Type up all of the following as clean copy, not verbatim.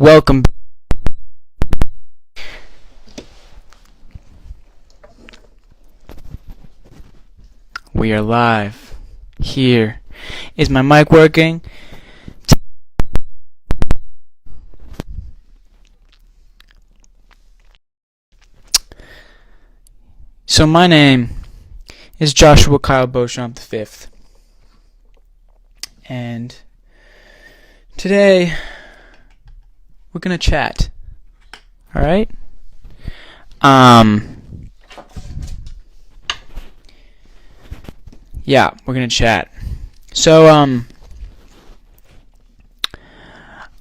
Welcome. We are live. Here. Is my mic working? So my name is Joshua Kyle Beauchamp V. And today we're gonna chat. Alright? Yeah, we're gonna chat. So,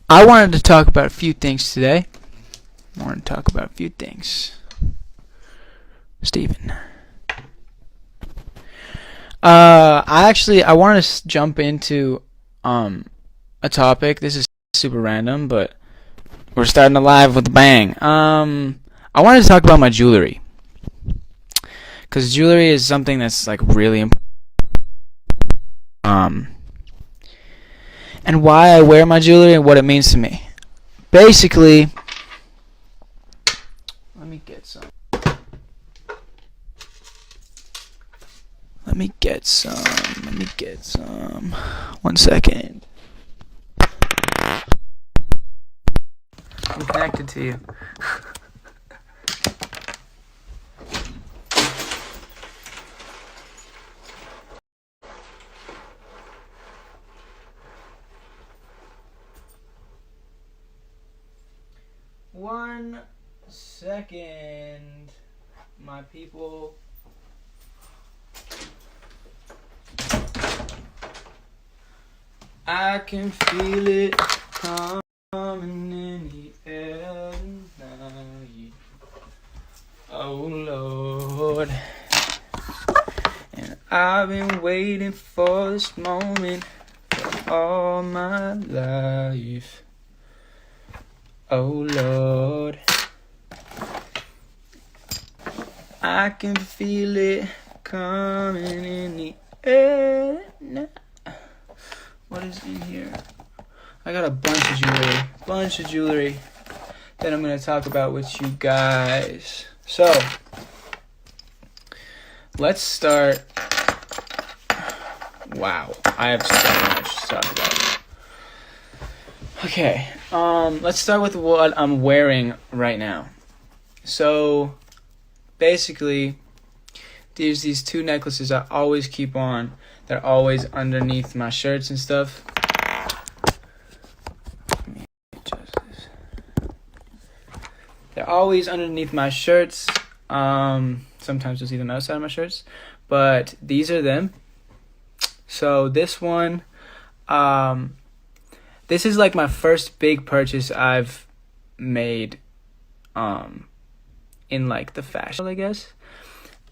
I wanted to talk about a few things today. Steven. I wanted to jump into, a topic. This is super random, but we're starting the live with a bang. I wanted to talk about my jewelry. Because jewelry is something that's, like, really important. And why I wear my jewelry and what it means to me. Basically, let me get some. 1 second. I'm connected to you. One second, my people. I can feel it coming in the air tonight. Oh Lord. And I've been waiting for this moment for all my life. Oh Lord, I can feel it coming in the air now. What is in here? I got a bunch of jewelry that I'm going to talk about with you guys. So, let's start. Wow, I have so much to talk about. Okay, let's start with what I'm wearing right now. So, basically, there's these two necklaces I always keep on. They're always underneath my shirts and stuff. Let me adjust this. They're always underneath my shirts. Sometimes you'll see them outside of my shirts. But these are them. So, this one, this is like my first big purchase I've made in like the fashion, I guess.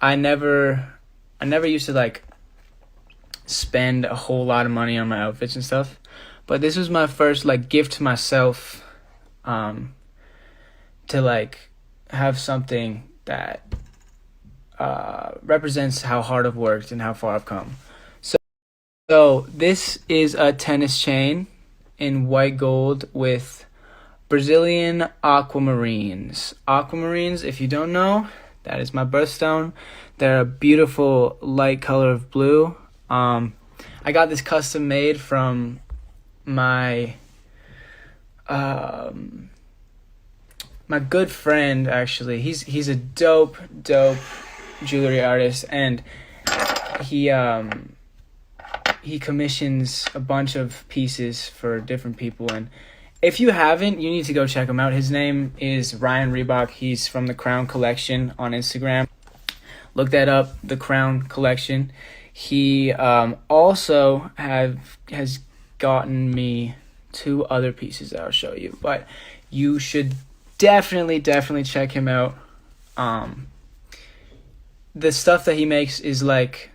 I never used to like spend a whole lot of money on my outfits and stuff, but this was my first like gift to myself to like have something that represents how hard I've worked and how far I've come. So this is a tennis chain in white gold with Brazilian aquamarines. Aquamarines, if you don't know, that is my birthstone. They're a beautiful light color of blue. I got this custom made from my my good friend, actually. He's a dope jewelry artist, and he commissions a bunch of pieces for different people, and if you haven't, you need to go check him out. His name is Ryan Reebok. He's from the Crown Collection on Instagram. Look that up, the Crown Collection. He also has gotten me 2 other pieces that I'll show you, but you should definitely check him out. The stuff that he makes is like,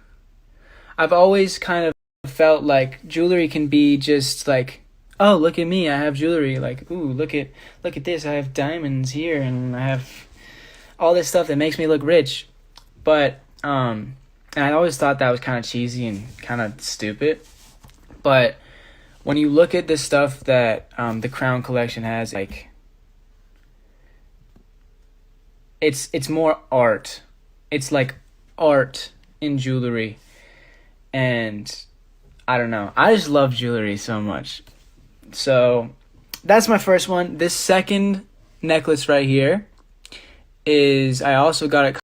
I've always kind of felt like jewelry can be just like, oh, look at me, I have jewelry. Like, ooh, look at this, I have diamonds here, and I have all this stuff that makes me look rich. But and I always thought that was kind of cheesy and kind of stupid. But when you look at the stuff that the Crown collection has, like it's more art. It's like art in jewelry, and I don't know. I just love jewelry so much. So that's my first one. This second necklace right here is, I also got it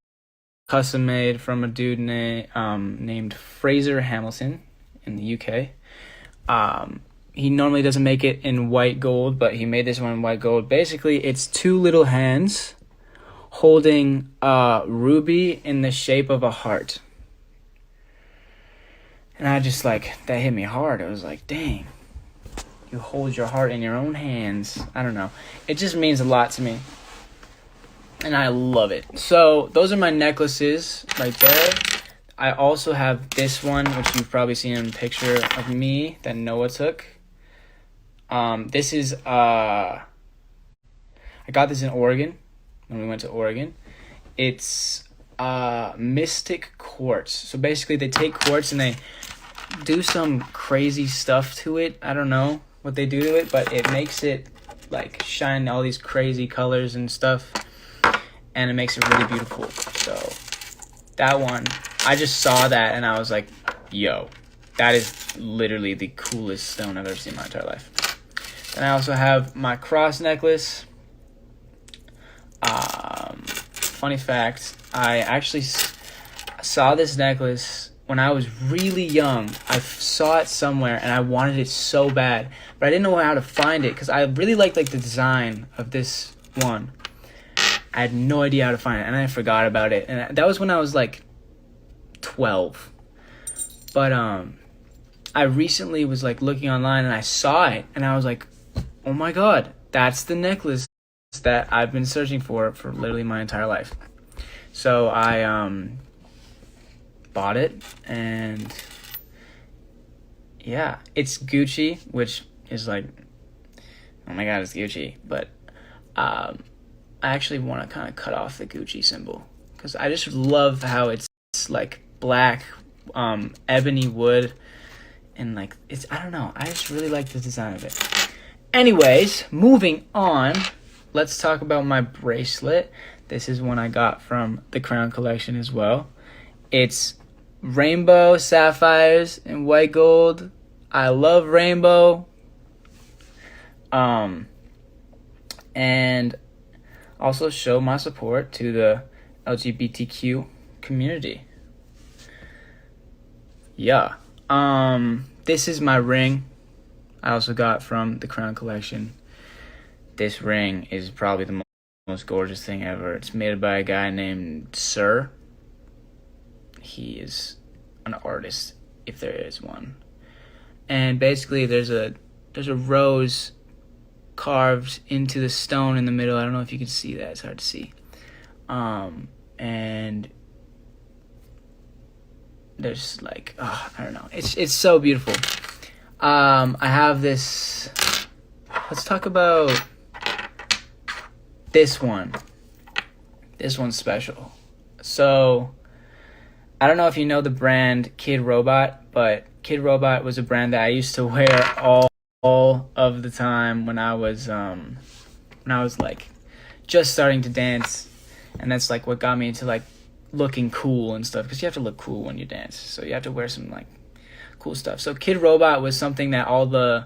custom made from a dude named Fraser Hamilton in the UK. He normally doesn't make it in white gold, but he made this one in white gold. Basically, it's two little hands holding a ruby in the shape of a heart. And I just, like, that hit me hard. It was like, dang, you hold your heart in your own hands. I don't know. It just means a lot to me. And I love it. So those are my necklaces right there. I also have this one, which you've probably seen in a picture of me that Noah took. This is, I got this in Oregon, when we went to Oregon. It's mystic quartz. So basically they take quartz and they do some crazy stuff to it. I don't know what they do to it, but it makes it like shine all these crazy colors and stuff, and it makes it really beautiful. So that one, I just saw that and I was like, yo, that is literally the coolest stone I've ever seen in my entire life. Then I also have my cross necklace. Funny fact, I actually saw this necklace when I was really young. I saw it somewhere and I wanted it so bad, but I didn't know how to find it because I really liked like the design of this one. I had no idea how to find it, and I forgot about it. And that was when I was like 12. But I recently was like looking online and I saw it and I was like, oh my god, that's the necklace that I've been searching for literally my entire life. So I bought it, and yeah, it's Gucci, which is like, oh my god, it's Gucci. But I actually want to kind of cut off the Gucci symbol because I just love how it's like black ebony wood, and like it's, I don't know, I just really like the design of it. Anyways, moving on, let's talk about my bracelet. This is one I got from the Crown collection as well. It's rainbow sapphires and white gold. I love rainbow. And also show my support to the LGBTQ community. Yeah. This is my ring I also got from the Crown collection. This ring is probably the most gorgeous thing ever. It's made by a guy named Sir. He is an artist, if there is one. And basically there's a rose carved into the stone in the middle. I don't know if you can see that. It's hard to see. And there's like, I don't know. It's so beautiful. I have this. Let's talk about this one. This one's special. So I don't know if you know the brand Kid Robot, but Kid Robot was a brand that I used to wear all of the time when I was like just starting to dance, and that's like what got me into like looking cool and stuff, because you have to look cool when you dance, so you have to wear some like cool stuff. So Kid Robot was something that all the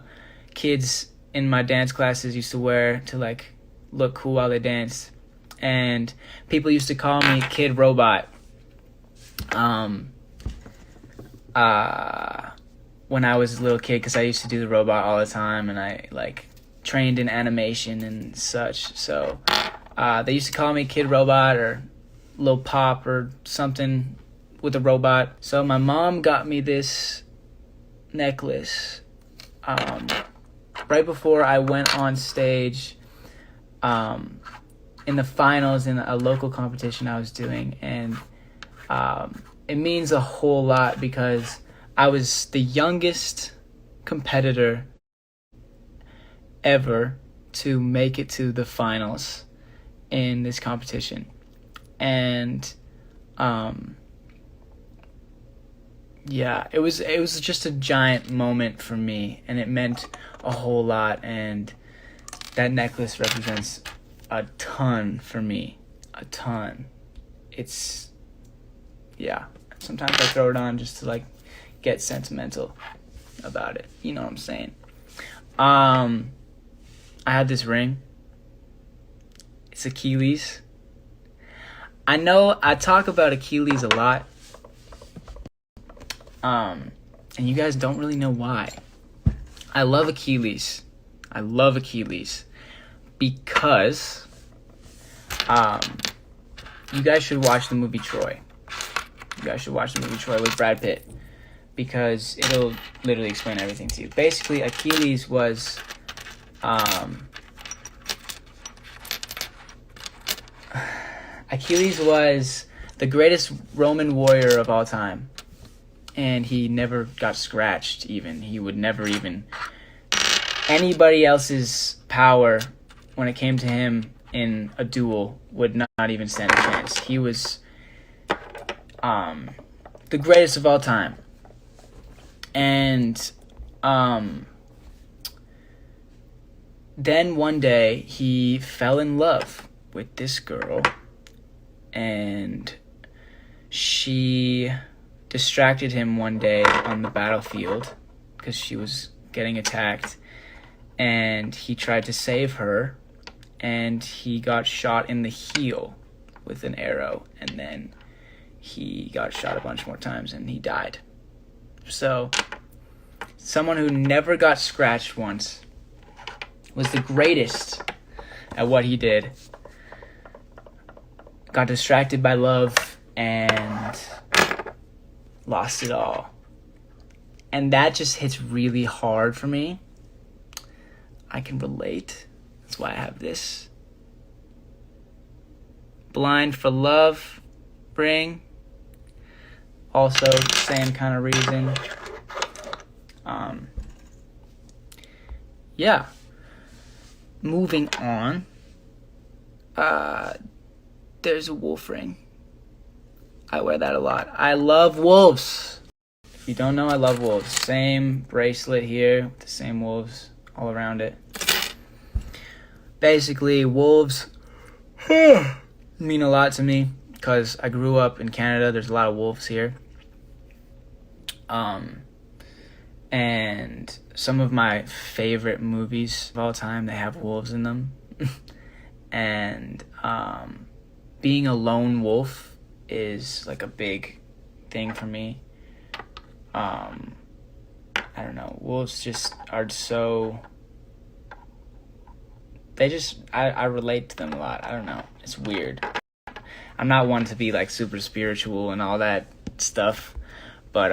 kids in my dance classes used to wear to like look cool while they danced, and people used to call me Kid Robot when I was a little kid, because I used to do the robot all the time, and I like trained in animation and such. So they used to call me Kid Robot or Lil Pop or something with a robot. So my mom got me this necklace right before I went on stage in the finals in a local competition I was doing, and it means a whole lot because I was the youngest competitor ever to make it to the finals in this competition. And yeah, it was just a giant moment for me, and it meant a whole lot. And that necklace represents a ton for me, a ton. It's yeah. Sometimes I throw it on just to like get sentimental about it. You know what I'm saying? I had this ring. It's Achilles. I know I talk about Achilles a lot. And you guys don't really know why. I love Achilles. I love Achilles because you guys should watch the movie Troy. You guys should watch the movie Troy with Brad Pitt because it'll literally explain everything to you. Basically, Achilles was the greatest Roman warrior of all time. And he never got scratched even. He would never even... Anybody else's power, when it came to him in a duel, would not even stand a chance. He was the greatest of all time. And then one day, he fell in love with this girl. And she distracted him one day on the battlefield because she was getting attacked, and he tried to save her, and he got shot in the heel with an arrow, and then he got shot a bunch more times and he died. So someone who never got scratched once was the greatest at what he did, got distracted by love and lost it all. And that just hits really hard for me. I can relate. That's why I have this. Blind for love ring. Also, same kind of reason. Yeah. Moving on. There's a wolf ring. I wear that a lot. I love wolves. If you don't know, I love wolves. Same bracelet here with the same wolves all around it. Basically, wolves mean a lot to me because I grew up in Canada. There's a lot of wolves here. And some of my favorite movies of all time, they have wolves in them. And being a lone wolf is like a big thing for me. I don't know. Wolves just are so... I relate to them a lot. I don't know. It's weird. I'm not one to be like super spiritual and all that stuff, but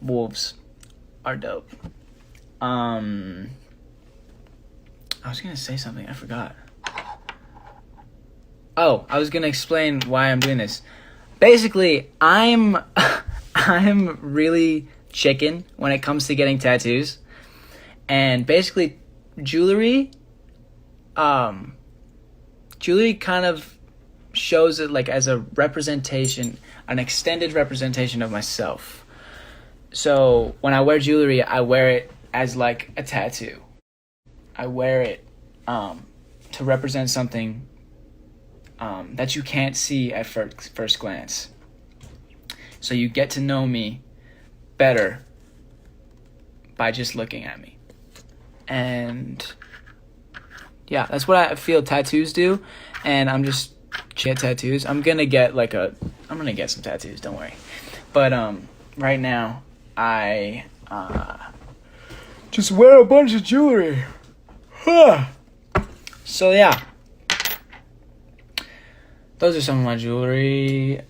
wolves are dope. I was gonna say something. I forgot. Oh, I was gonna explain why I'm doing this. Basically, I'm really chicken when it comes to getting tattoos, and basically, jewelry kind of shows it like as a representation, an extended representation of myself. So when I wear jewelry, I wear it as like a tattoo. I wear it to represent something that you can't see at first glance. So you get to know me better by just looking at me. And yeah, that's what I feel tattoos do. And I'm just get tattoos. I'm gonna get some tattoos, don't worry. But right now I just wear a bunch of jewelry. So yeah. Those are some of my jewelry.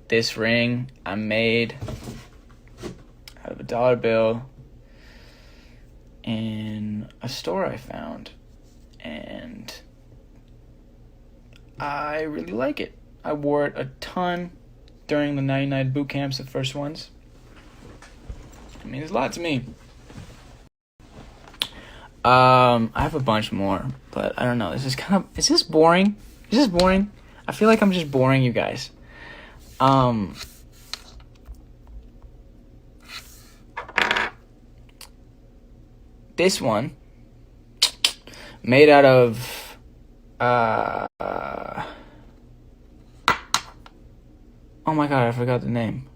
This ring I made out of a dollar bill in a store I found, and I really like it. I wore it a ton during the 99 boot camps, the first ones. It means a lot to me. I have a bunch more, but I don't know. Is this boring? Is this boring? I feel like I'm just boring you guys. Um, this one made out of oh my god, I forgot the name.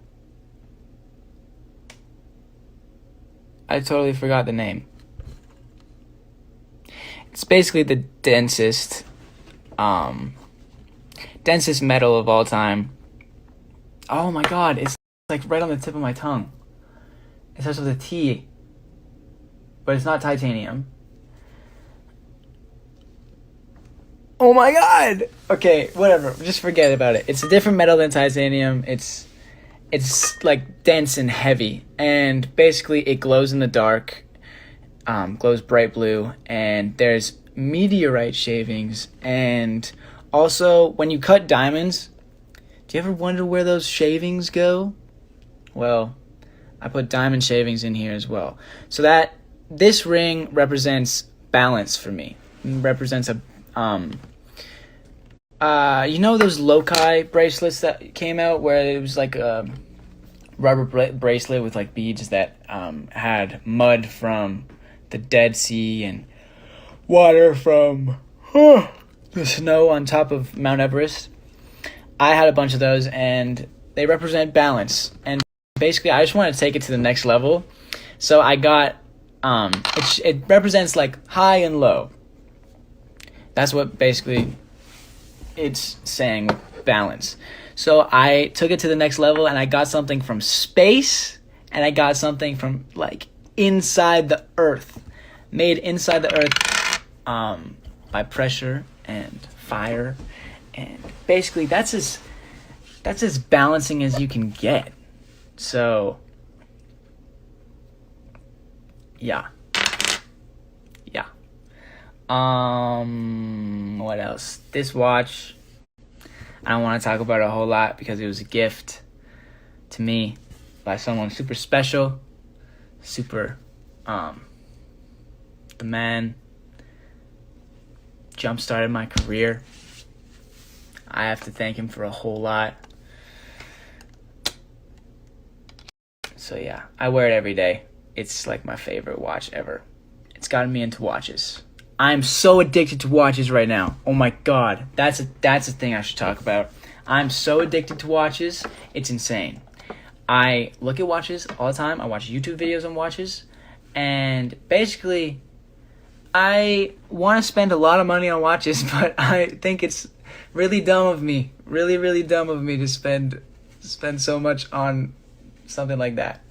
I totally forgot the name. It's basically the densest metal of all time. Oh my god, it's like right on the tip of my tongue. It starts with a T, but it's not titanium. Oh my god! Okay, whatever. Just forget about it. It's a different metal than titanium. It's like dense and heavy, and basically it glows in the dark. Glows bright blue, and there's meteorite shavings, and also when you cut diamonds, do you ever wonder where those shavings go? Well, I put diamond shavings in here as well. So that this ring represents balance for me. It represents a you know those loci bracelets that came out where it was like a rubber bracelet with like beads that had mud from the Dead Sea and water from the snow on top of Mount Everest. I had a bunch of those, and they represent balance. And basically, I just wanted to take it to the next level. So I got, it represents like high and low. That's what basically it's saying with balance. So I took it to the next level, and I got something from space, and I got something from like inside the earth, made inside the earth by pressure and fire, and basically that's as balancing as you can get. So yeah. What else? This watch, I don't want to talk about it a whole lot because it was a gift to me by someone super special, super the man jump-started my career. I have to thank him for a whole lot. So yeah, I wear it every day. It's like my favorite watch ever. It's gotten me into watches. I'm so addicted to watches right now. Oh my god, that's a thing I should talk about. I'm so addicted to watches. It's insane. I look at watches all the time. I watch YouTube videos on watches, and basically I want to spend a lot of money on watches, but I think it's really dumb of me. Really, really dumb of me to spend so much on something like that.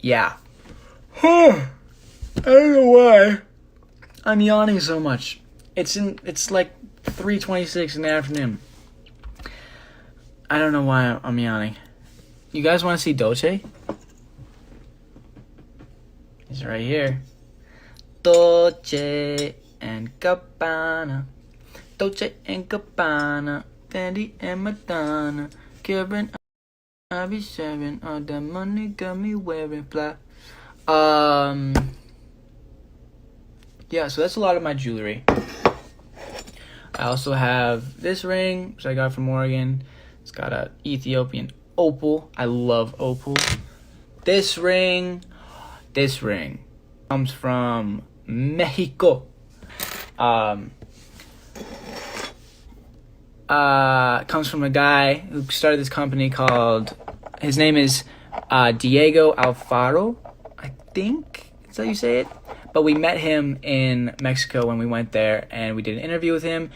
Yeah. I don't know why I'm yawning so much. It's like 3:26 in the afternoon. I don't know why I'm yawning. You guys want to see Dolce? It's right here. Dolce and Gabbana. Dolce and Gabbana. Fendi and Madonna. Karen, I be sharing all that money got me wearing fly. Yeah, so that's a lot of my jewelry. I also have this ring, which I got from Oregon. It's got a Ethiopian opal. I love opal. This ring comes from Mexico. Comes from a guy who started this company called, his name is Diego Alfaro, I think that's how you say it. But we met him in Mexico when we went there, and we did an interview with him.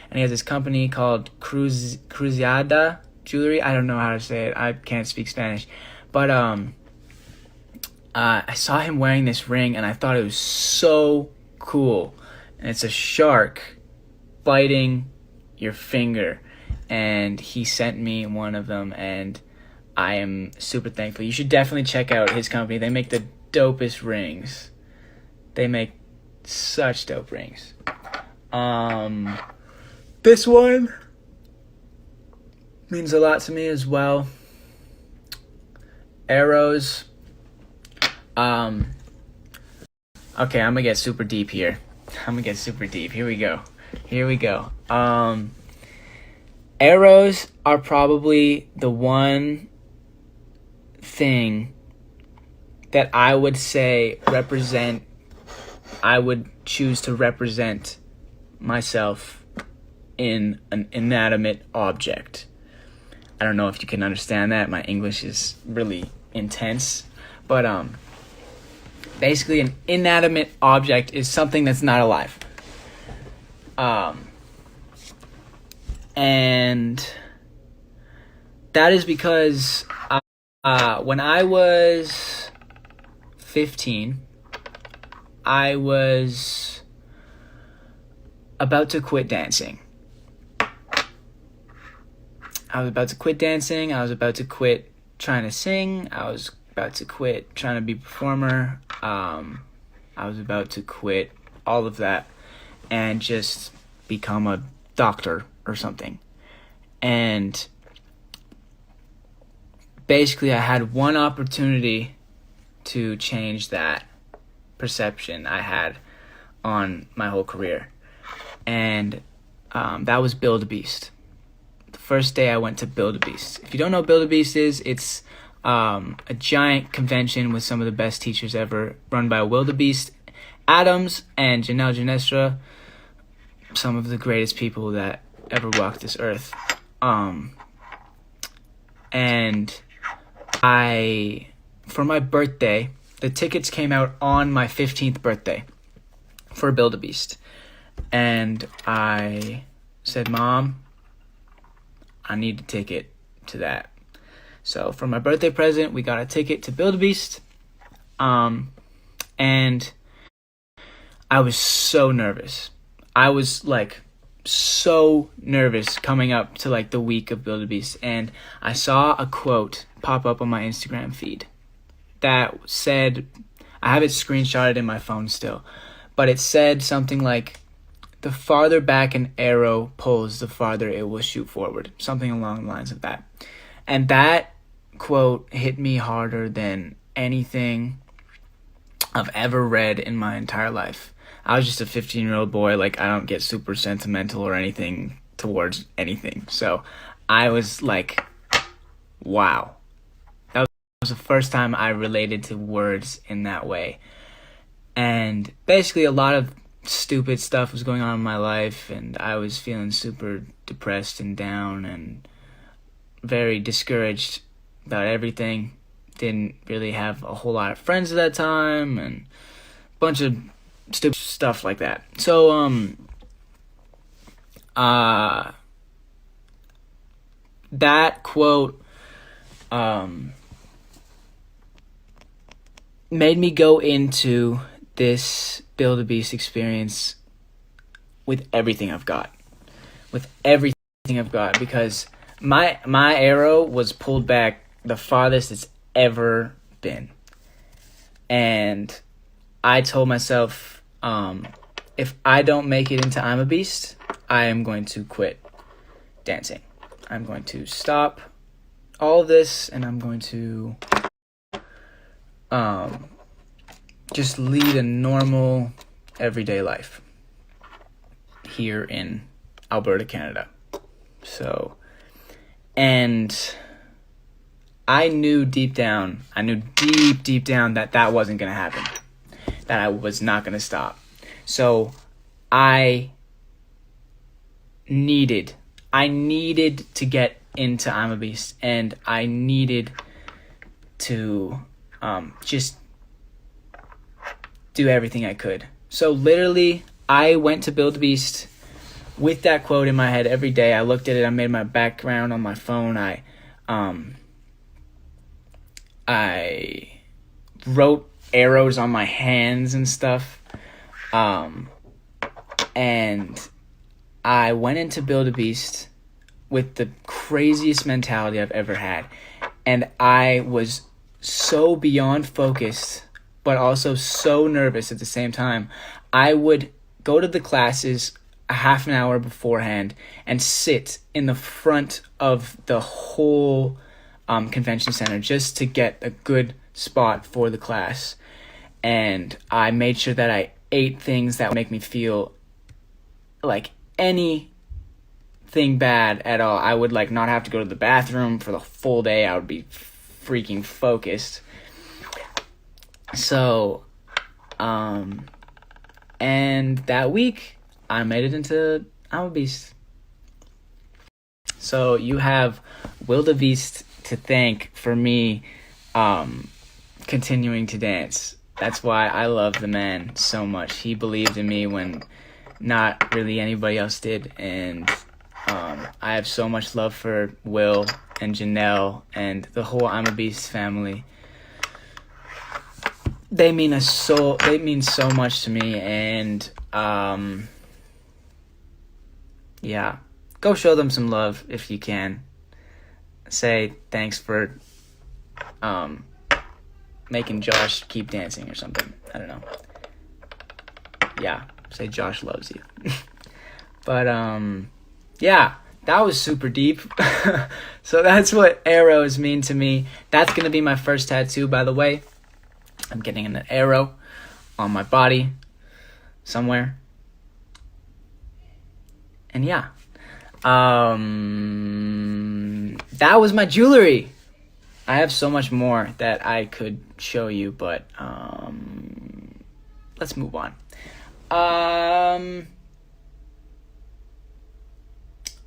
And he has this company called Cruzada Jewelry. I don't know how to say it. I can't speak Spanish. But I saw him wearing this ring, and I thought it was so cool. And it's a shark biting your finger. And he sent me one of them, and I am super thankful. You should definitely check out his company. They make the dopest rings. They make such dope rings. This one means a lot to me as well. Arrows. Okay, I'm gonna get super deep here. Here we go. Arrows are probably the one thing that I would say I would choose to represent myself in an inanimate object. I don't know if you can understand that. My English is really intense. But basically an inanimate object is something that's not alive. And that is because when I was 15, I was about to quit dancing. I was about to quit dancing. I was about to quit trying to sing. I was about to quit trying to be a performer. I was about to quit all of that and just become a doctor or something. And basically I had one opportunity to change that perception I had on my whole career. And that was Build a Beast. The first day I went to Build a Beast. If you don't know what Build a Beast is, it's a giant convention with some of the best teachers ever, run by Wildebeest Adams and Janelle Janestra, some of the greatest people that ever walked this earth. And for my birthday, the tickets came out on my 15th birthday for Build a Beast. And I said, Mom, I need a ticket to that. So for my birthday present, we got a ticket to Build a Beast. And I was so nervous. I was like so nervous coming up to like the week of Build a Beast. And I saw a quote pop up on my Instagram feed that said, I have it screenshotted in my phone still, but it said something like, the farther back an arrow pulls, the farther it will shoot forward. Something along the lines of that. And that quote hit me harder than anything I've ever read in my entire life. I was just a 15-year-old boy. Like, I don't get super sentimental or anything towards anything. So I was like, wow. That was the first time I related to words in that way. And basically a lot of stupid stuff was going on in my life, and I was feeling super depressed and down and very discouraged about everything. Didn't really have a whole lot of friends at that time, and a bunch of stupid stuff like that. So that quote made me go into this Build a Beast experience with everything I've got. Because my arrow was pulled back the farthest it's ever been. And I told myself, if I don't make it into I'm a Beast, I am going to quit dancing. I'm going to stop all of this, and I'm going to just lead a normal, everyday life here in Alberta, Canada. So, and I knew deep down that that wasn't going to happen, that I was not going to stop. So I needed to get into I'm a Beast, and I needed to just do everything I could. So literally, I went to Build a Beast with that quote in my head every day. I looked at it. I made my background on my phone. I wrote arrows on my hands and stuff. And I went into Build a Beast with the craziest mentality I've ever had. And I was so beyond focused, but also so nervous at the same time. I would go to the classes a half an hour beforehand and sit in the front of the whole convention center just to get a good spot for the class. And I made sure that I ate things that would make me feel like anything nothing bad at all. I would like not have to go to the bathroom for the full day. I would be freaking focused. So, and that week I made it into I'm a Beast. So you have Wildebeest to thank for me continuing to dance. That's why I love the man so much. He believed in me when not really anybody else did, and I have so much love for Will and Janelle and the whole I'm a Beast family. They mean so much to me, and yeah, go show them some love if you can. Say thanks for making Josh keep dancing or something. I don't know. Yeah, say Josh loves you. But yeah, that was super deep. So that's what arrows mean to me. That's gonna be my first tattoo, by the way. I'm getting an arrow on my body somewhere. And yeah, that was my jewelry. I have so much more that I could show you, but let's move on.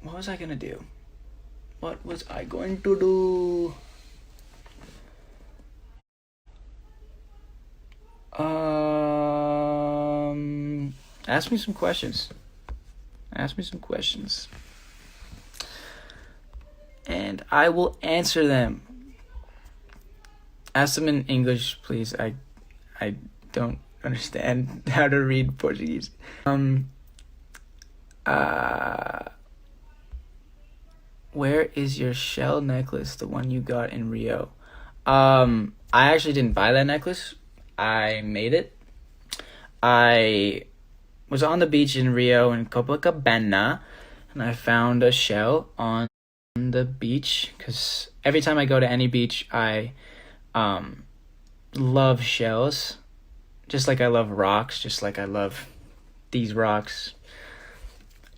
What was I gonna do? Ask me some questions. And I will answer them. Ask them in English, please. I don't understand how to read Portuguese. Where is your shell necklace, the one you got in Rio? I actually didn't buy that necklace. I made it. I was on the beach in Rio in Copacabana, and I found a shell on the beach, because every time I go to any beach, I love shells, just like I love rocks, just like I love these rocks.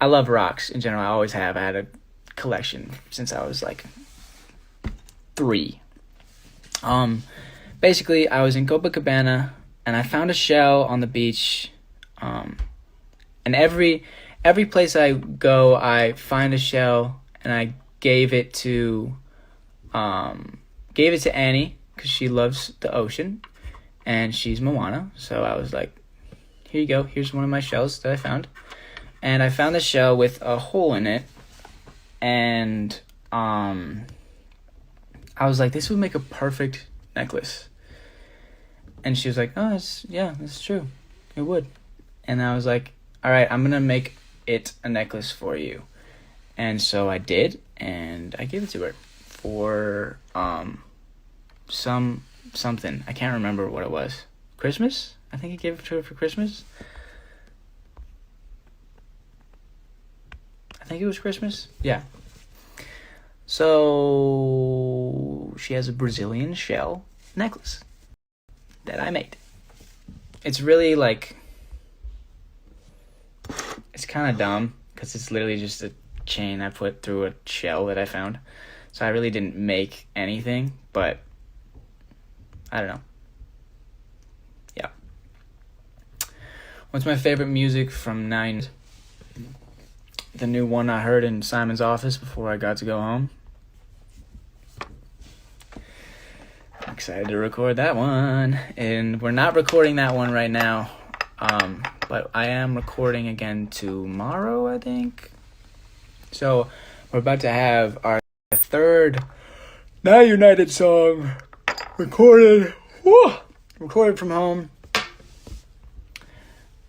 I love rocks in general. I always have. I had a collection since I was like 3. Basically, I was in Copacabana and I found a shell on the beach. And every place I go, I find a shell, and I gave it to Annie, because she loves the ocean and she's Moana. So I was like, here you go. Here's one of my shells that I found. And I found the shell with a hole in it. And I was like, this would make a perfect necklace. And she was like, oh, that's true. It would. And I was like, all right, I'm going to make it a necklace for you. And so I did, and I gave it to her for something. I can't remember what it was. Christmas? I think I gave it to her for Christmas. I think it was Christmas. Yeah. So she has a Brazilian shell necklace that I made. It's really like, it's kind of dumb because it's literally just a chain I put through a shell that I found. So I really didn't make anything, but I don't know. Yeah. What's my favorite music from 9? The new one I heard in Simon's office before I got to go home. I'm excited to record that one. And we're not recording that one right now. But I am recording again tomorrow, I think. So we're about to have our third Now United song recorded. Woo! Recorded from home.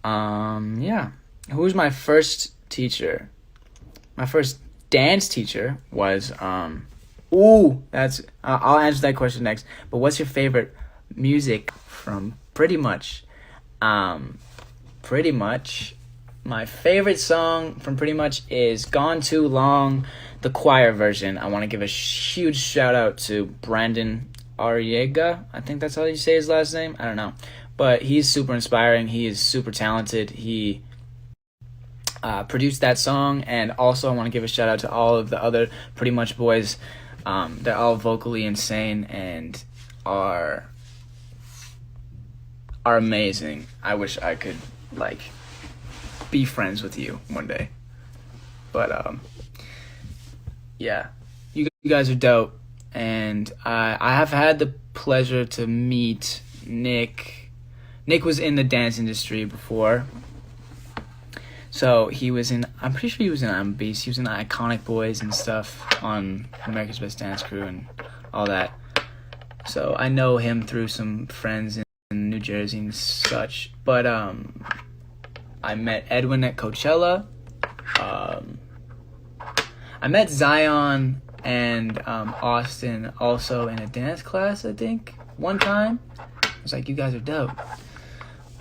Yeah. Who was my first teacher? My first dance teacher was I'll answer that question next. But what's your favorite music from Pretty Much? Pretty Much, my favorite song from Pretty Much is Gone Too Long, the choir version. I want to give a huge shout out to Brandon Arriega. I think that's how you say his last name. I don't know. But he's super inspiring. He is super talented. He produced that song. And also I want to give a shout out to all of the other Pretty Much boys. They're all vocally insane and are amazing. I wish I could like be friends with you one day. But yeah, you guys are dope, and I have had the pleasure to meet Nick. Nick was in the dance industry before, so he was in. I'm pretty sure he was in Beast. He was in Iconic Boys and stuff on America's Best Dance Crew and all that. So I know him through some friends in New Jersey and such. But I met Edwin at Coachella. I met Zion and Austin also in a dance class, I think, one time. I was like, you guys are dope.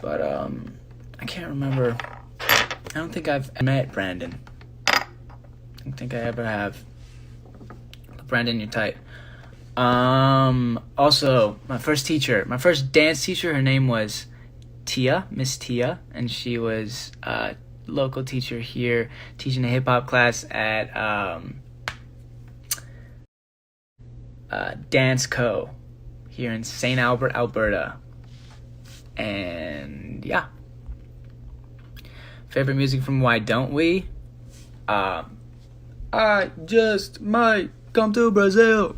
But I can't remember. I don't think I've met Brandon. I don't think I ever have. But Brandon, you're tight. Also, my first dance teacher, her name was Tia, Miss Tia, and she was a local teacher here teaching a hip-hop class at Dance Co. here in St. Albert, Alberta. And yeah. Favorite music from Why Don't We? I just might come to Brazil.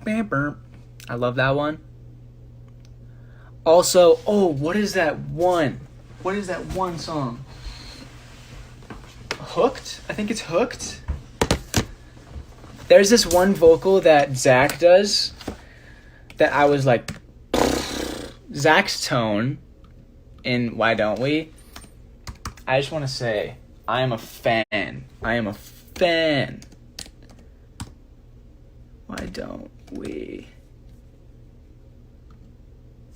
I love that one. Also, what is that one? What is that one song? Hooked? I think it's Hooked. There's this one vocal that Zach does that I was like, Zach's tone in Why Don't We? I just want to say, I am a fan. Why don't we?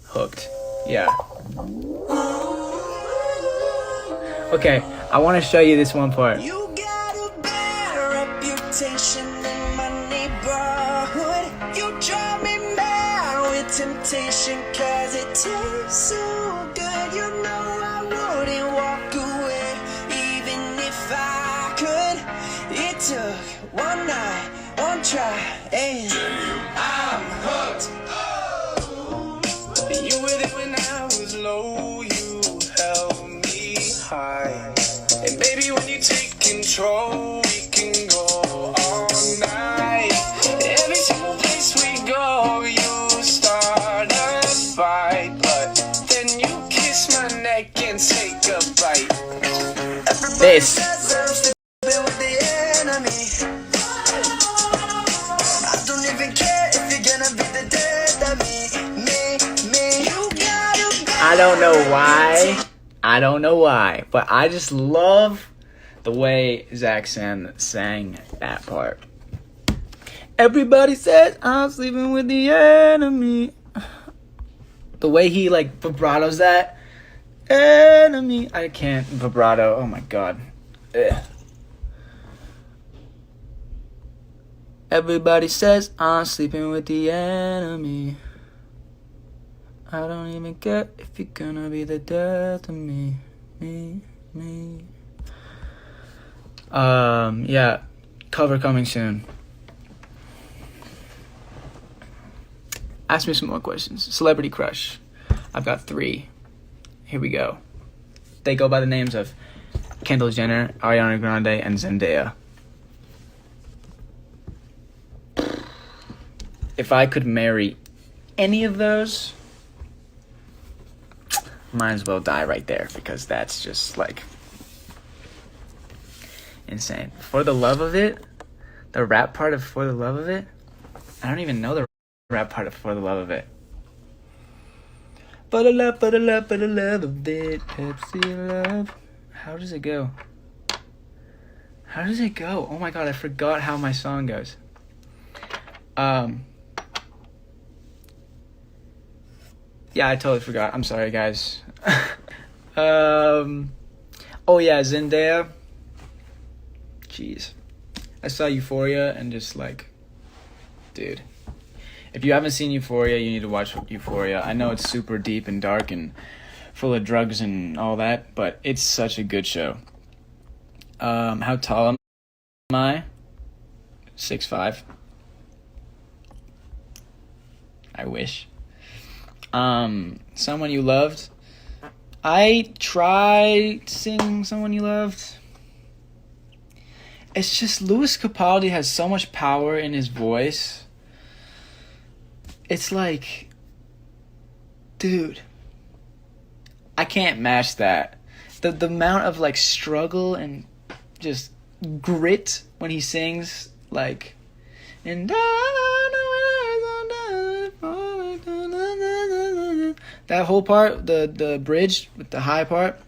Hooked. Yeah. Okay, I want to show you this one part. You got a bad reputation in my neighborhood. You drive me mad with temptation, cause it tastes so good. You know I wouldn't walk away, even if I could. It took one night, one try, and I'm hooked. You were there when I was low, you held me high. And baby, when you take control, we can go all night. Every single place we go, you start a fight, but then you kiss my neck and take a bite. Everybody deserves to be with the enemy. I don't even care if you're gonna be the death of me. You gotta be. I don't know why, but I just love the way Zach sang that part. Everybody says I'm sleeping with the enemy. The way he like vibratos that enemy. I can't vibrato. Oh my god. Ugh. Everybody says I'm sleeping with the enemy. I don't even care if you're gonna be the death of me. Me. Yeah. Cover coming soon. Ask me some more questions. Celebrity crush. I've got 3. Here we go. They go by the names of Kendall Jenner, Ariana Grande, and Zendaya. If I could marry any of those, might as well die right there, because that's just like insane. For the love of it, the rap part of For the Love of It, I don't even know the rap part of For the Love of It. For the love of it, Pepsi love. How does it go? Oh my god, I forgot how my song goes. Yeah, I totally forgot. I'm sorry, guys. Oh yeah, Zendaya. Jeez. I saw Euphoria and just like, dude. If you haven't seen Euphoria, you need to watch Euphoria. I know it's super deep and dark and full of drugs and all that, but it's such a good show. How tall am I? 6'5". I wish. Someone you loved. I try to sing Someone You Loved. It's just Louis Capaldi has so much power in his voice. It's like, dude, I can't match that. The amount of like struggle and just grit when he sings, like, and that whole part, the bridge with the high part,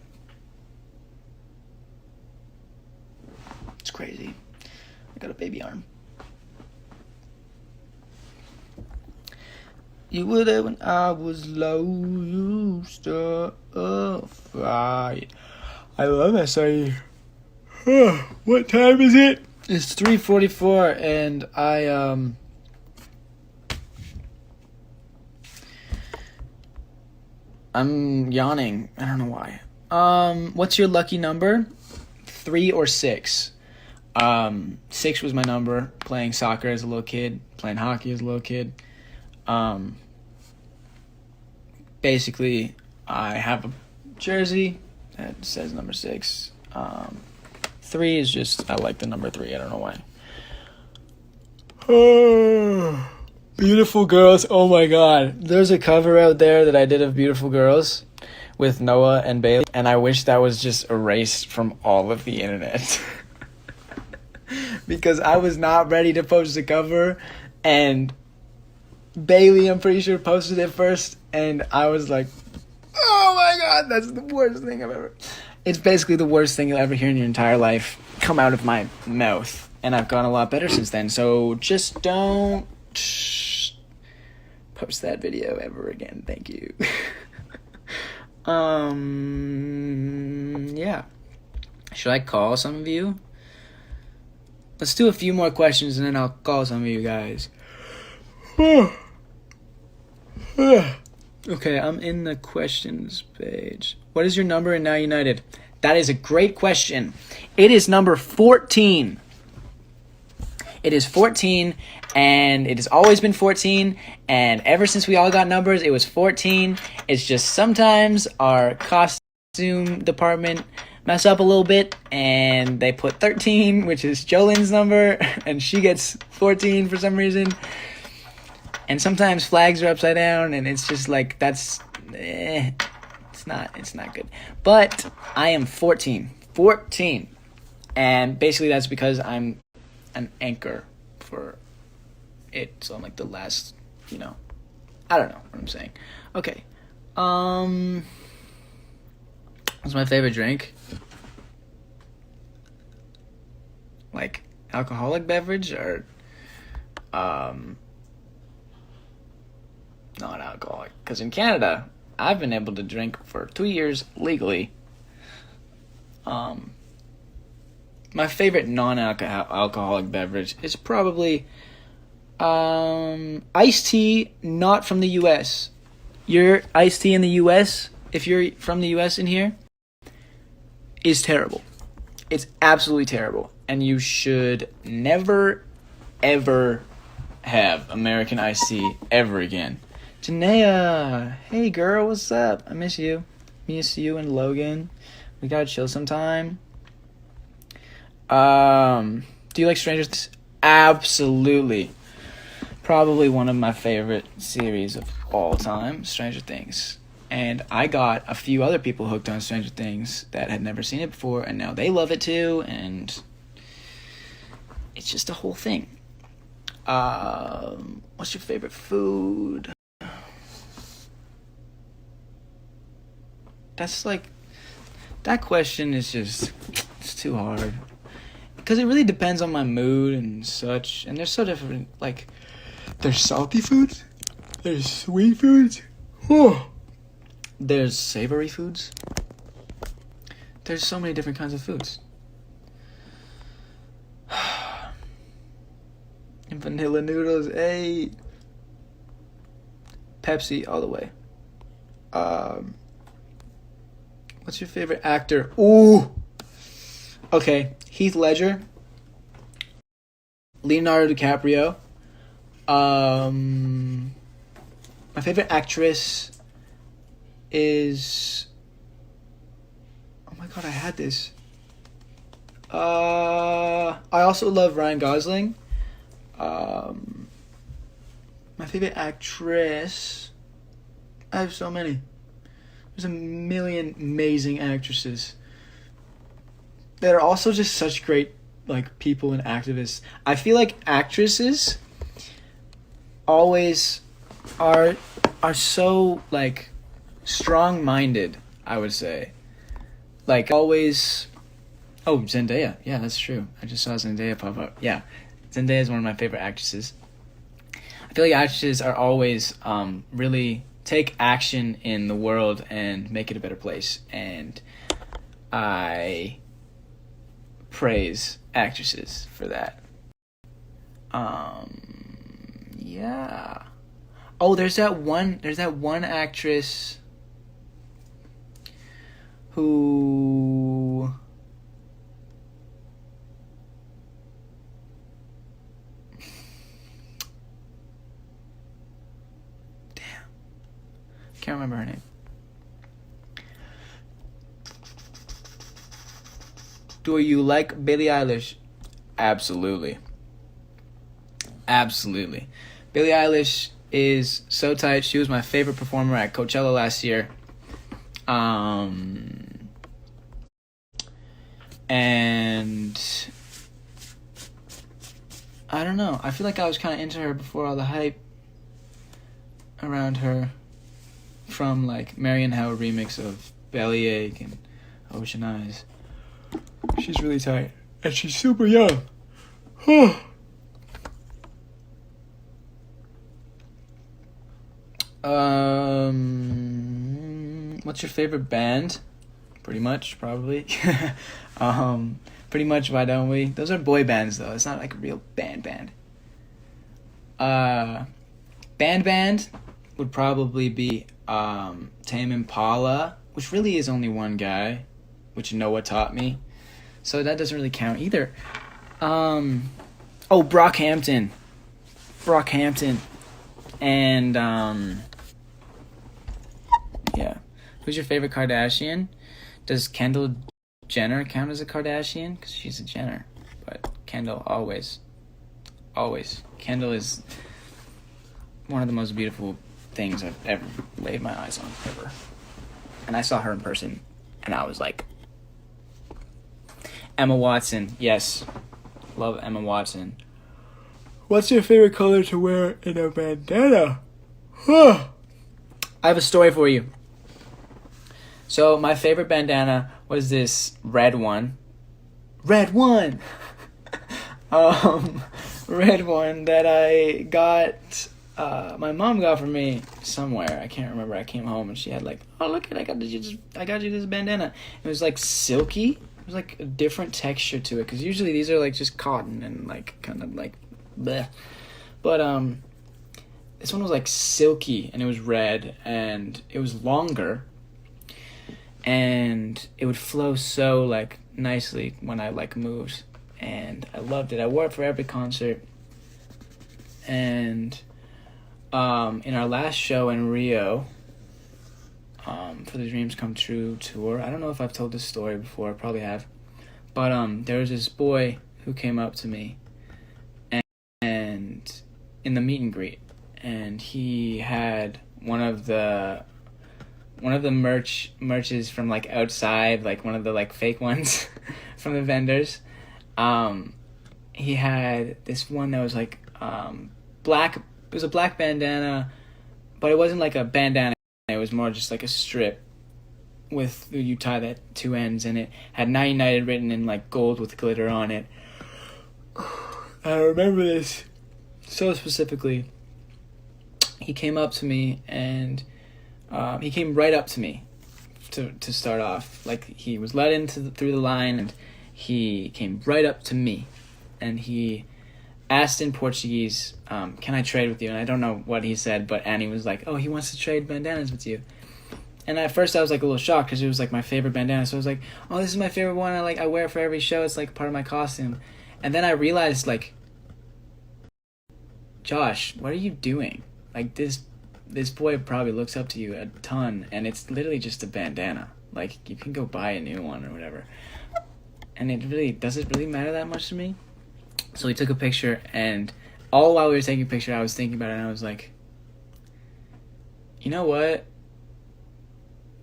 it's crazy. I got a baby arm. You were there when I was low, you stir a fire. I love that song. What time is it? It's 3:44, and I'm yawning. I don't know why. What's your lucky number? 3 or 6? 6 was my number, playing soccer as a little kid, playing hockey as a little kid. Basically, I have a jersey that says number 6. 3 is just, I like the number 3. I don't know why. Beautiful Girls. Oh my god. There's a cover out there that I did of Beautiful Girls with Noah and Bailey, and I wish that was just erased from all of the internet. Because I was not ready to post the cover, and Bailey, I'm pretty sure, posted it first, and I was like, oh my god, that's the worst thing I've ever... It's basically the worst thing you'll ever hear in your entire life come out of my mouth, and I've gotten a lot better since then, so just don't post that video ever again. Thank you. Yeah. Should I call some of you? Let's do a few more questions and then I'll call some of you guys. Okay, I'm in the questions page. What is your number in Now United? That is a great question. It is number 14. It is 14, and it has always been 14, and ever since we all got numbers, it was 14. It's just sometimes our costume department mess up a little bit, and they put 13, which is Jolene's number, and she gets 14 for some reason. And sometimes flags are upside down, and it's just like, that's, it's not good. But I am 14. And basically that's because I'm an anchor for it, so I'm like the last, I don't know what I'm saying. Okay. What's my favorite drink? Like alcoholic beverage or non-alcoholic? Because in Canada, I've been able to drink for 2 years legally. My favorite non-alcoholic beverage is probably iced tea, not from the U.S. Your iced tea in the U.S., if you're from the U.S. in here, is terrible. It's absolutely terrible. And you should never, ever have American iced tea ever again. Janaea, hey girl, what's up? I miss you. Miss you and Logan. We gotta chill sometime. Do you like Stranger Things? Absolutely. Probably one of my favorite series of all time, Stranger Things. And I got a few other people hooked on Stranger Things that had never seen it before, and now they love it too, and it's just a whole thing. What's your favorite food? That's like, that question is just, it's too hard. Because it really depends on my mood and such. And they're so different. Like, there's salty foods. There's sweet foods. Oh. There's savory foods. There's so many different kinds of foods. And vanilla noodles, hey. Pepsi all the way. What's your favorite actor? Ooh. Okay, Heath Ledger, Leonardo DiCaprio. My favorite actress is. Oh my god, I had this. I also love Ryan Gosling. My favorite actress. I have so many. There's a million amazing actresses that are also just such great like people and activists. I feel like actresses always are so like strong-minded, I would say. Like always. Oh, Zendaya. Yeah, that's true. I just saw Zendaya pop up. Yeah. Zendaya is one of my favorite actresses. I feel like actresses are always really take action in the world and make it a better place. And I praise actresses for that. Yeah. Oh, there's that one actress who can't remember her name. Do you like Billie Eilish? Absolutely. Absolutely. Billie Eilish is so tight. She was my favorite performer at Coachella last year. And I don't know. I feel like I was kind of into her before all the hype around her. From like Marion Howard remix of Bellyache and Ocean Eyes. She's really tight. And she's super young. What's your favorite band? Pretty much, probably. Pretty much, Why Don't We? Those are boy bands though. It's not like a real band. Band would probably be Tame Impala, which really is only one guy, which Noah taught me, so that doesn't really count either. Brockhampton, and yeah. Who's your favorite Kardashian? Does Kendall Jenner count as a Kardashian? Because she's a Jenner, but Kendall always. Kendall is one of the most beautiful things I've ever laid my eyes on, ever. And I saw her in person, and I was like, Emma Watson, yes. Love Emma Watson. What's your favorite color to wear in a bandana? I have a story for you. So my favorite bandana was this red one. Red one that I got. My mom got for me somewhere. I can't remember. I came home and she had like, oh look at I got you this bandana. It was like silky. It was like a different texture to it because usually these are like just cotton and like kind of like bleh. But this one was like silky and it was red and it was longer and it would flow so like nicely when I like moved and I loved it. I wore it for every concert. And in our last show in Rio, for the Dreams Come True tour, I don't know if I've told this story before, I probably have, but there was this boy who came up to me and in the meet and greet, and he had one of the merches from like outside, like one of the like fake ones from the vendors. He had this one that was like black. It was a black bandana, but it wasn't like a bandana. It was more just like a strip with you tie that two ends, and it had Night United written in like gold with glitter on it. I remember this so specifically. He came up to me and he came right up to me to start off. Like he was let through the line and he came right up to me and he asked in Portuguese, can I trade with you? And I don't know what he said, but Annie was like, oh, he wants to trade bandanas with you. And at first I was like a little shocked because it was like my favorite bandana. So I was like, oh, this is my favorite one. I wear it for every show. It's like part of my costume. And then I realized, like, Josh, what are you doing? Like, this boy probably looks up to you a ton, and it's literally just a bandana. Like, you can go buy a new one or whatever. And does it really matter that much to me? So we took a picture, and all while we were taking a picture, I was thinking about it, and I was like, you know what?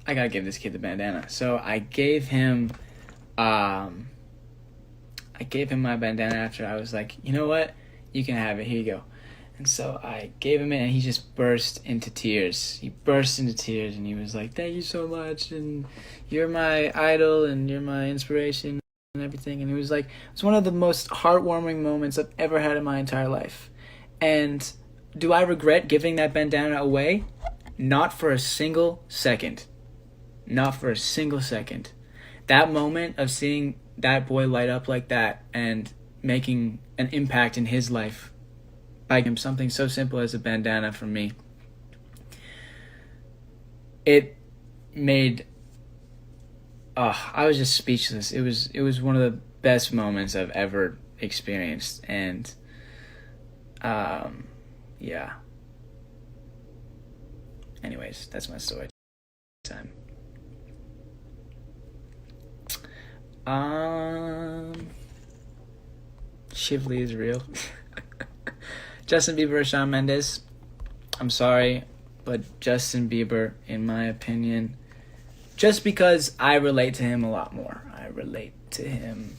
I gotta give this kid the bandana. So I gave him my bandana after. I was like, you know what? You can have it. Here you go. And so I gave him it, and he just burst into tears. He burst into tears, and he was like, thank you so much, and you're my idol, and you're my inspiration, and everything. And it was like, it's one of the most heartwarming moments I've ever had in my entire life. And do I regret giving that bandana away? Not for a single second. Not for a single second. That moment of seeing that boy light up like that and making an impact in his life by him something so simple as a bandana from me, it made I was just speechless. It was one of the best moments I've ever experienced. And yeah. Anyways, that's my story time. Shively is real. Justin Bieber or Shawn Mendes? I'm sorry, but Justin Bieber, in my opinion, just because I relate to him a lot more. I relate to him,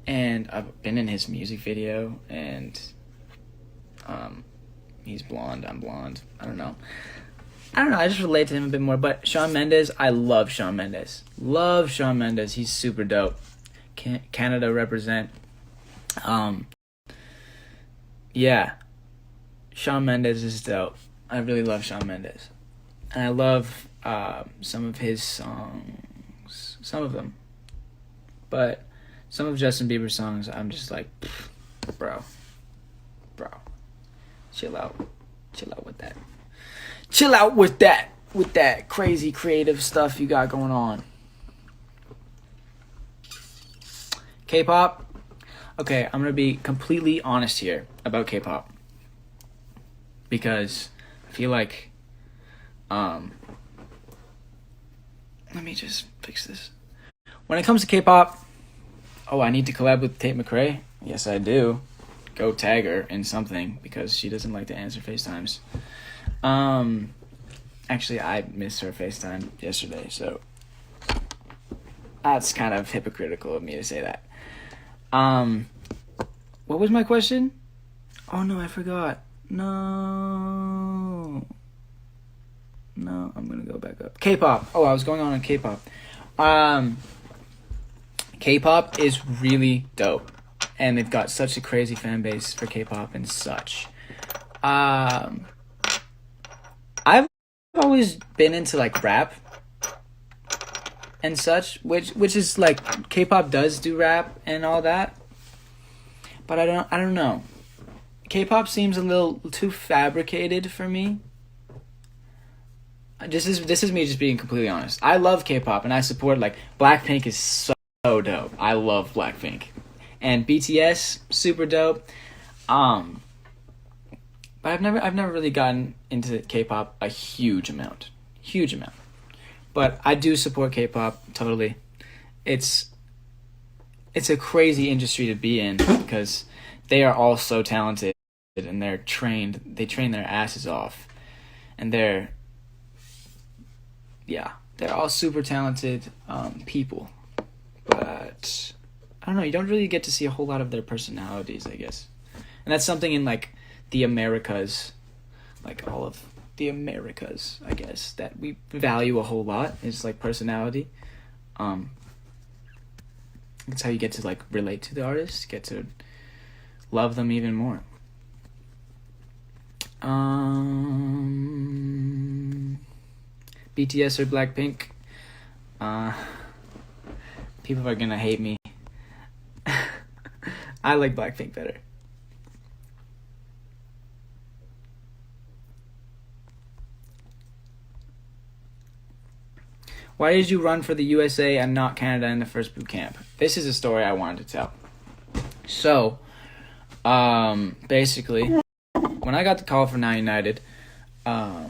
and I've been in his music video, and he's blonde, I'm blonde. I don't know. I just relate to him a bit more. But Shawn Mendes, I love Shawn Mendes. Love Shawn Mendes. He's super dope. Canada represent. Yeah. Shawn Mendes is dope. I really love Shawn Mendes. And I love some of his songs. Some of them. But some of Justin Bieber's songs, I'm just like, bro. Chill out with that. Chill out with that crazy creative stuff you got going on. K-pop? Okay, I'm gonna be completely honest here about K-pop. Because I feel like, let me just fix this. When it comes to K-pop, I need to collab with Tate McRae. Yes, I do. Go tag her in something because she doesn't like to answer FaceTimes. Actually, I missed her FaceTime yesterday, so that's kind of hypocritical of me to say that. What was my question? Oh no, I forgot. No, I'm gonna go back up. K-pop. I was going on K-pop. K-pop is really dope, and they've got such a crazy fan base for K-pop and such. I've always been into like rap and such, which is like K-pop does do rap and all that, but I don't know. K-pop seems a little too fabricated for me. This is me just being completely honest. I love K-pop and I support, like, Blackpink is so dope. I love Blackpink. And BTS, super dope. But I've never really gotten into K-pop a huge amount. But I do support K-pop totally. It's a crazy industry to be in because they are all so talented and they train their asses off. And they're all super talented people. But I don't know, you don't really get to see a whole lot of their personalities, I guess. And that's something in like the Americas, like all of the Americas, I guess, that we value a whole lot is like personality. It's how you get to like relate to the artist, get to love them even more. BTS or Blackpink? People are gonna hate me. I like Blackpink better. Why did you run for the USA and not Canada in the first boot camp? This is a story I wanted to tell. So, basically, when I got the call for Now United, I've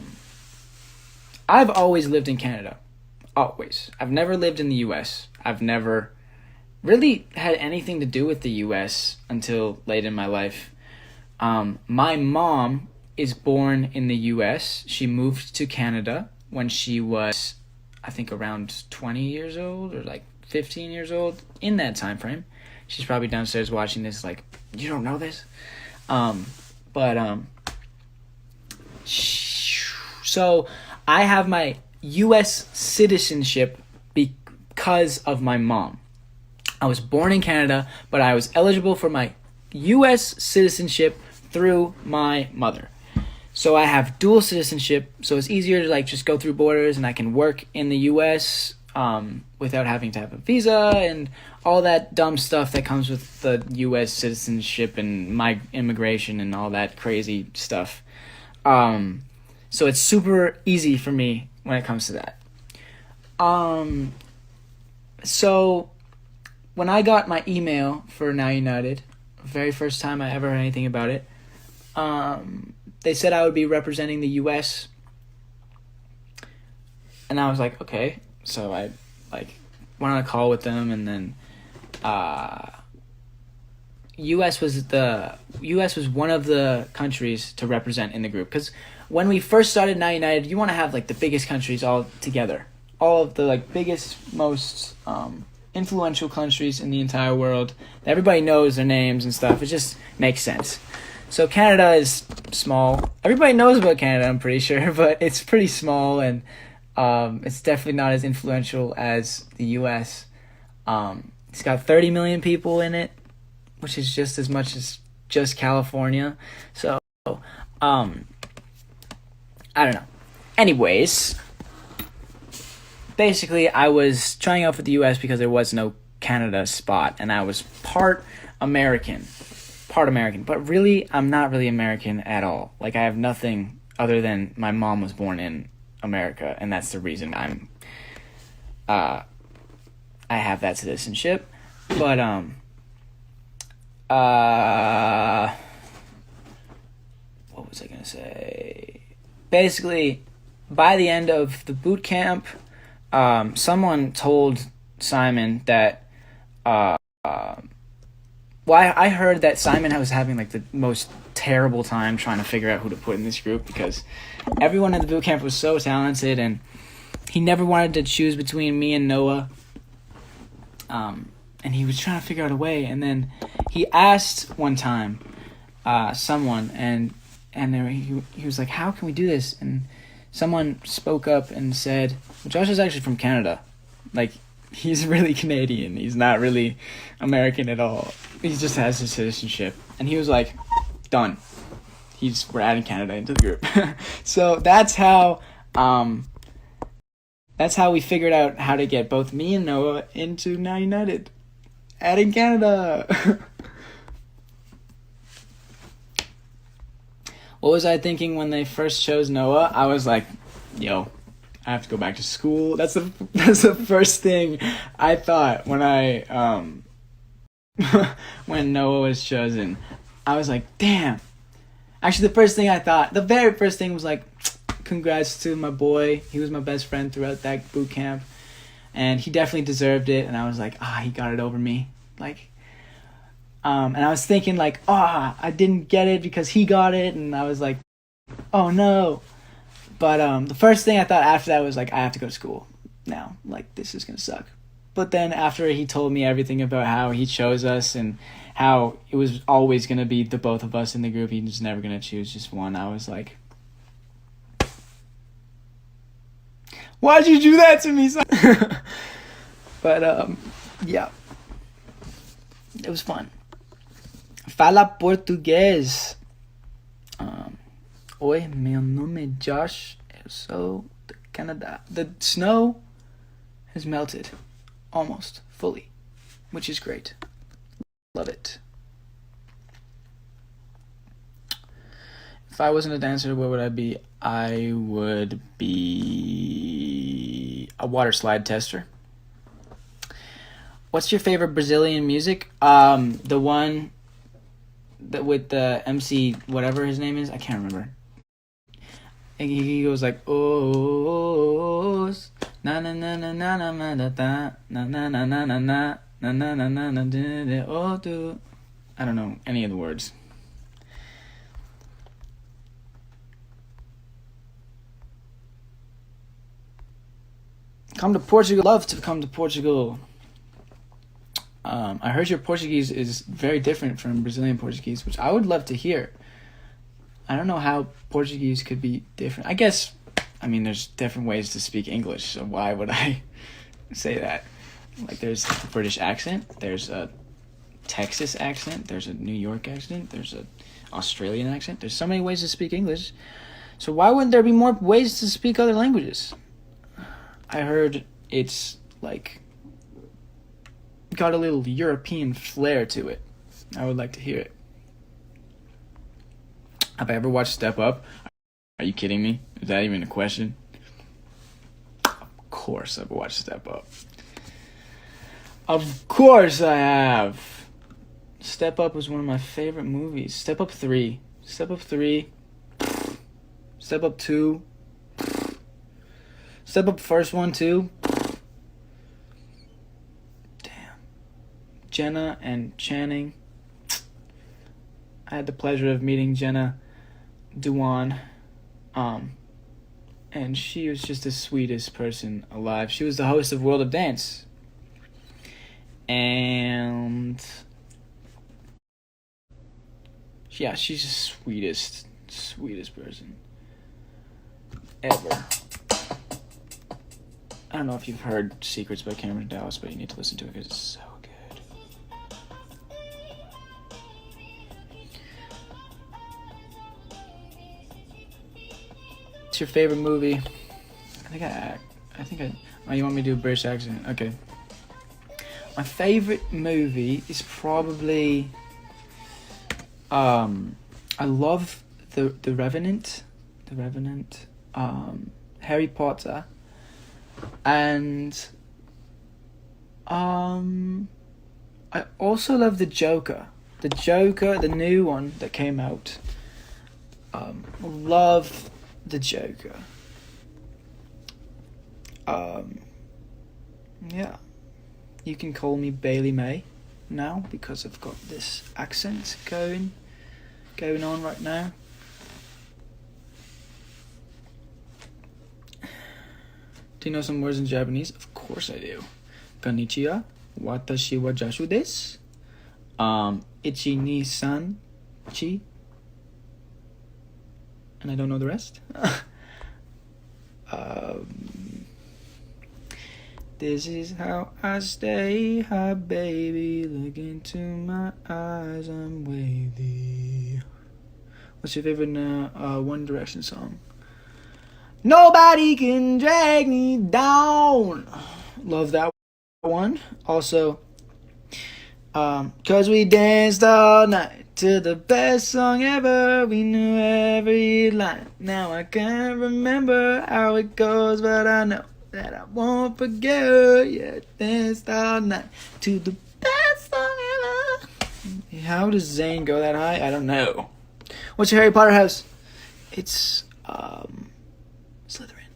always lived in Canada. Always. I've never lived in the US. I've never really had anything to do with the US until late in my life. My mom is born in the US. She moved to Canada when she was, I think, around 20 years old or like 15 years old, in that time frame. She's probably downstairs watching this like, you don't know this? So I have my US citizenship because of my mom. I was born in Canada, but I was eligible for my US citizenship through my mother. So I have dual citizenship, so it's easier to like just go through borders, and I can work in the US without having to have a visa and all that dumb stuff that comes with the US citizenship and my immigration and all that crazy stuff. So it's super easy for me when it comes to that. So when I got my email for Now United, very first time I ever heard anything about it, they said I would be representing the US. And I was like, okay. So I like went on a call with them, and then US was one of the countries to represent in the group, because when we first started Now United, you want to have like the biggest countries all together, all of the like biggest, most influential countries in the entire world. Everybody knows their names and stuff. It just makes sense. So Canada is small. Everybody knows about Canada, I'm pretty sure, but it's pretty small, and it's definitely not as influential as the US. It's got 30 million people in it, which is just as much as just California. So, I don't know. Anyways, basically, I was trying out for the US because there was no Canada spot, and I was part American, but really, I'm not really American at all. Like, I have nothing other than my mom was born in America, and that's the reason I have that citizenship. But what was I gonna say? Basically, by the end of the boot camp, someone told Simon that I heard that Simon was having like the most terrible time trying to figure out who to put in this group, because everyone in the boot camp was so talented, and he never wanted to choose between me and Noah. And he was trying to figure out a way, and then he asked one time someone, and he was like, how can we do this? And someone spoke up and said, well, Josh is actually from Canada. Like, he's really Canadian. He's not really American at all. He just has his citizenship. And he was like, done. We're adding Canada into the group. So that's how we figured out how to get both me and Noah into Now United. Adding Canada. What was I thinking when they first chose Noah? I was like, yo, I have to go back to school. That's the first thing I thought when when Noah was chosen. I was like, damn. Actually, the very first thing was like, congrats to my boy. He was my best friend throughout that boot camp, and he definitely deserved it. And I was like, he got it over me. Like, and I was thinking like, I didn't get it because he got it, and I was like, oh no. But the first thing I thought after that was like, I have to go to school now. Like, this is gonna suck. But then after he told me everything about how he chose us and how it was always gonna be the both of us in the group, he was never gonna choose just one, I was like, why'd you do that to me, son? But yeah, it was fun. Fala português. Oi, meu nome é Josh. Eu sou de Canada. The snow has melted almost fully, which is great. Love it. If I wasn't a dancer, what would I be? I would be a water slide tester. What's your favorite Brazilian music? The one that with the MC, whatever his name is, I can't remember. And he goes like, oh, na na na na na na na na na na na na na na na na na na na oh do. I don't know any of the words. Come to Portugal. Love to come to Portugal. I heard your Portuguese is very different from Brazilian Portuguese, which I would love to hear. I don't know how Portuguese could be different. I guess, I mean, there's different ways to speak English, so why would I say that? Like, there's a British accent, there's a Texas accent, there's a New York accent, there's a Australian accent. There's so many ways to speak English. So why wouldn't there be more ways to speak other languages? I heard it's, like, got a little European flair to it. I would like to hear it. Have I ever watched Step Up? Are you kidding me? Is that even a question? Of course I've watched Step Up. Of course I have. Step Up was one of my favorite movies. Step Up 3. Step Up 3. Step Up 2. Step Up first one too. Damn. Jenna and Channing. I had the pleasure of meeting Jenna Dewan. And she was just the sweetest person alive. She was the host of World of Dance. And yeah, she's the sweetest person ever. I don't know if you've heard Secrets by Cameron Dallas, but you need to listen to it because it's so good. What's your favorite movie? Oh, you want me to do a British accent? Okay. My favorite movie is probably, I love The Revenant, Harry Potter, and I also love the Joker, the new one that came out. Love the Joker. Yeah, you can call me Bailey May now because I've got this accent going on right now. Do you know some words in Japanese? Of course I do. Konnichiwa, watashi wa Jashu desu. Ichi ni san chi. And I don't know the rest. This is how I stay high, baby. Look into my eyes, I'm wavy. What's your favorite One Direction song? Nobody can drag me down. Love that one. Also, 'cause we danced all night to the best song ever. We knew every line. Now I can't remember how it goes, but I know that I won't forget. Yeah, danced all night to the best song ever. How does Zayn go that high? I don't know. What's your Harry Potter house? It's Slytherin.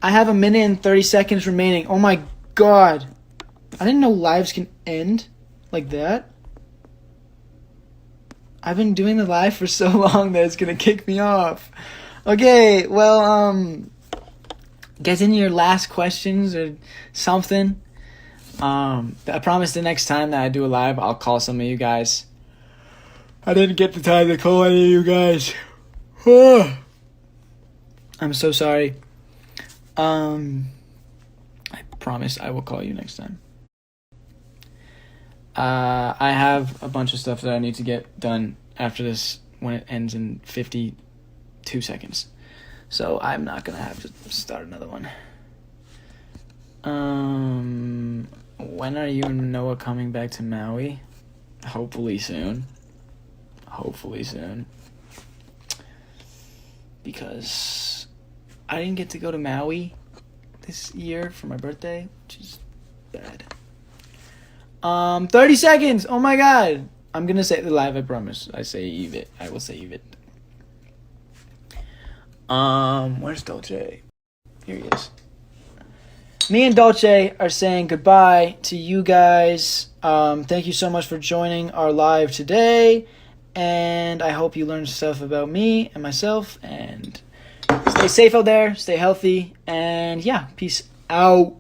I have 1 minute and 30 seconds remaining. Oh my god. I didn't know lives can end like that. I've been doing the live for so long that it's gonna kick me off. Okay, well, get in your last questions or something. I promise the next time that I do a live, I'll call some of you guys. I didn't get the time to call any of you guys. I'm so sorry. I promise I will call you next time. I have a bunch of stuff that I need to get done after this when it ends in 52 seconds. So I'm not going to have to start another one. When are you and Noah coming back to Maui? Hopefully soon. Because I didn't get to go to Maui this year for my birthday, which is bad. 30 seconds. Oh my god. I'm gonna say it live, I promise. I will save it. Where's Dolce? Here he is. Me and Dolce are saying goodbye to you guys. Thank you so much for joining our live today. And I hope you learned stuff about me and myself. And stay safe out there. Stay healthy. And yeah, peace out.